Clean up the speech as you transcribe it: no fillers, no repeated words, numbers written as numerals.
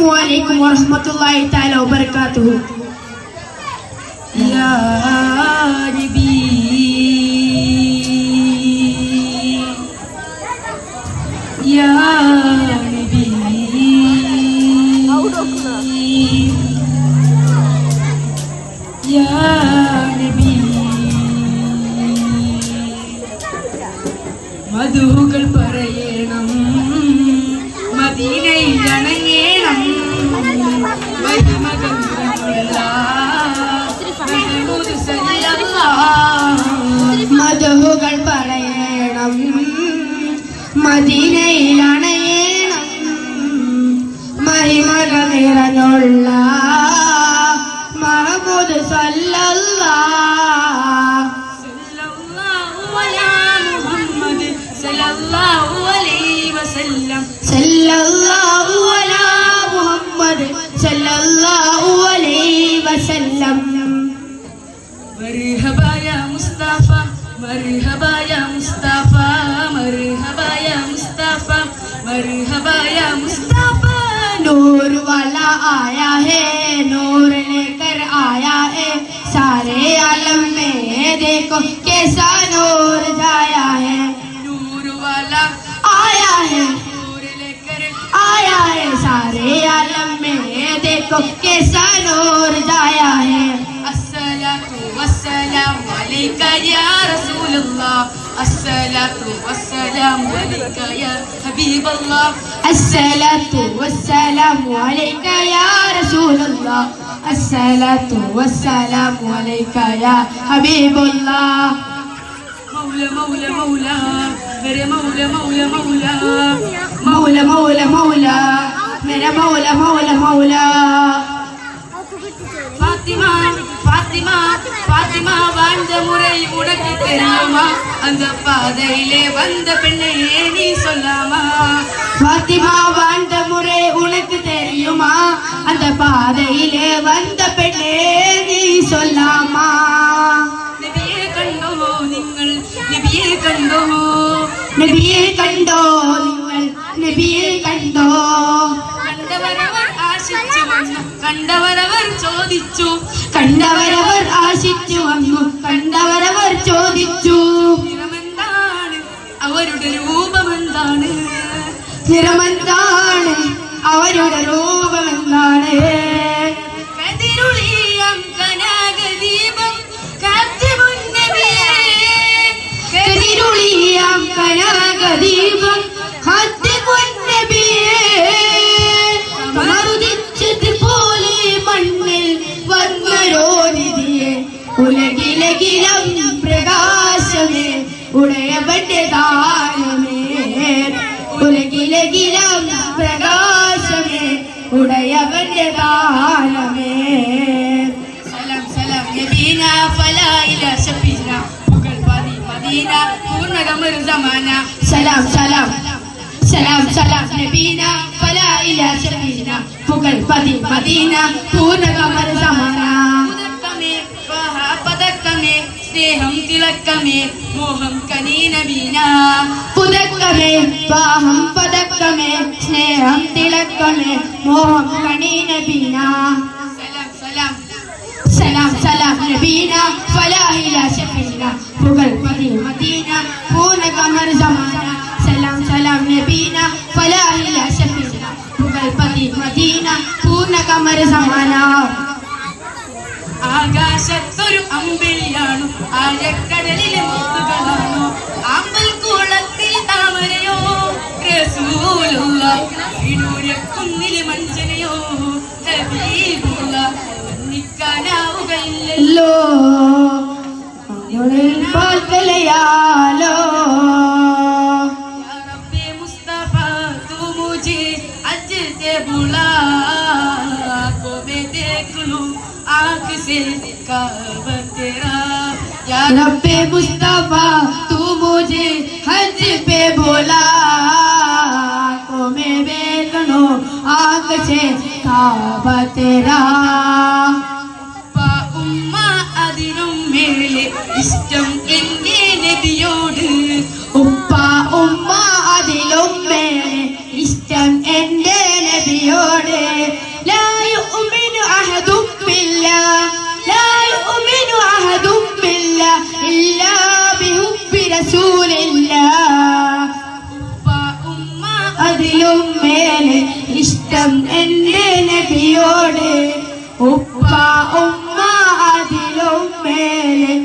Assalamualaikum warahmatullahi ta'ala wabarakatuh. Ya Nabi, Ya Nabi, Ya Nabi. മധുകൾ പറയണം മദീനയിൽ അണങ്ങേണം മധുകൾ പറയണം മദീനയിൽ അണങ്ങേണം മഹിമകൾ നിറഞ്ഞുള്ള മഹമൂദ് സല്ലല്ലാഹു അലൈഹി വസല്ലം സല്ലല്ലാഹു അലാ മുഹമ്മദ് സല്ലല്ലാഹു അലൈഹി വസല്ലം. മർഹബ യാ മുസ്തഫ മർഹബ യാ മുസ്തഫ മർഹബ യാ മുസ്തഫ മർഹബ യാ മുസ്തഫ. नूर वाला आया है नूर लेकर आया है सारे आलम में देखो कैसा नूर छाया है. नूर वाला आया है नूर लेकर आया है सारे आलम में देखो कैसा नूर छाया है. अस्सलातु वस्सलामु अलैका या रसूलल्लाह अस्सलातु वस्सलामु अलैका या हबीबल्लाह अस्सलातु वस्सलामु अलैका या रसूलल्लाह अस्सलातु वस्सलामु अलैका या हबीबल्लाह. मौला मौला मौला मेरे मौला मौला मौला मौला मौला मौला मेरा मौला मौला मौला. फातिमा फातिमा फातिमा வாழ்ந்த முறை உனக்கு தெரியுமா அந்த பாதையிலே வந்த பெண்ணே நீ சொல்லாமா. फातिमा வாழ்ந்த முறை உனக்கு தெரியுமா அந்த பாதையிலே வந்த பெண்ணே நீ சொல்லாமா. നബിയെ കണ്ടോ നിങ്ങൾ നബിയെ കണ്ടോ നബിയെ കണ്ടോ നിങ്ങൾ നബിയെ കണ്ടോ. കണ്ടവരവർ ആശിച്ചു വന്നു കണ്ടവരവർ ചോദിച്ചു കണ്ടവരവർ ആശിച്ചു വന്നു കണ്ടവരവർ ചോദിച്ചു. നിറമെന്താണ് അവരുടെ രൂപമെന്താണ് നിറമെന്താണ് അവരുടെ രൂപമെന്താണ്. കതിരുളിയാം കനകദീപം കാത്തിമുൻ നബിയേ കതിരുളിയാം കനകദീപം കാത്തിമുൻ നബിയേ. മറുതിച്ചതുപോലെ മണ്ണിൽ വന്നൊരോനിധിയെ ഉലകിലകിലം പ്രകാശമേ ഉടയവന്റെ ദാനമേ ഉലകിലകിലം പ്രകാശമേ ഉടയവന്റെ ദാനമേ. സലാം സലാം നബീന ഫലാ ഇലാ ശഫീന പുകൾ പതി മദീന പൂർണ്ണഗമർ സമാന. സലാം സലാം സലാം സലാം നബീന ഫലാ ഇലാ ശഫീന പുകൾ പതി മദീന പൂർണ്ണഗമർ സമാന. പുതക്കമേ പതക്കമേ സ്നേഹം തിളക്കമേ മോഹം കനീ നബീന. പുതക്കമേ പാഹം പതക്കമേ സ്നേഹം തിളക്കമേ മോഹം കനീ നബീന. സലാം സലാം സലാം സലാം നബീന ഫലാ ഇലാ ശഫീന പുകൾ പതി മദീന പൂർണ്ണഗമർ സമാന. സലാം സലാം നബീന ഫലാ ഇലാ ശഫീന പുകൾ പതി മദീന പൂർണ്ണഗമർ സമാന. ആകാശത്തൊരു അമ്പിളിയാണു ആഴക്കടലിലെ മുത്തുകളാണു ആമ്പൽ കൂളത്തിൽ താമരയോ റസൂലുള്ളാഹ് ഇടൂരക്കുന്നിലെ മഞ്ചനയോ ഹബീബുള്ളാഹ് നിക്കാനാവുകയില്ലല്ലോ പാൽക്കലയാലോ. യാ റബ്ബേ മുസ്തഫ തൂ മുझे അജ് സേ ബുലാ കോ मैं देख लूं आँख से काबा तेरा. या रब्बे मुस्तफा तू मुझे हज पे बोला को मैं देख लूं आँख से काबा तेरा. ഉമ്മ അതിനും മേലെ ഇഷ്ടം എന്റെ നബിയോട് ഉപ്പ ഉമ്മ അതിലും മേലെ ഇഷ്ടം എന്റെ നബിയോട്. ഇഷ്ടം എന്റെ നബിയോട് ഉപ്പ ഉമ്മ അതിലും മേലെ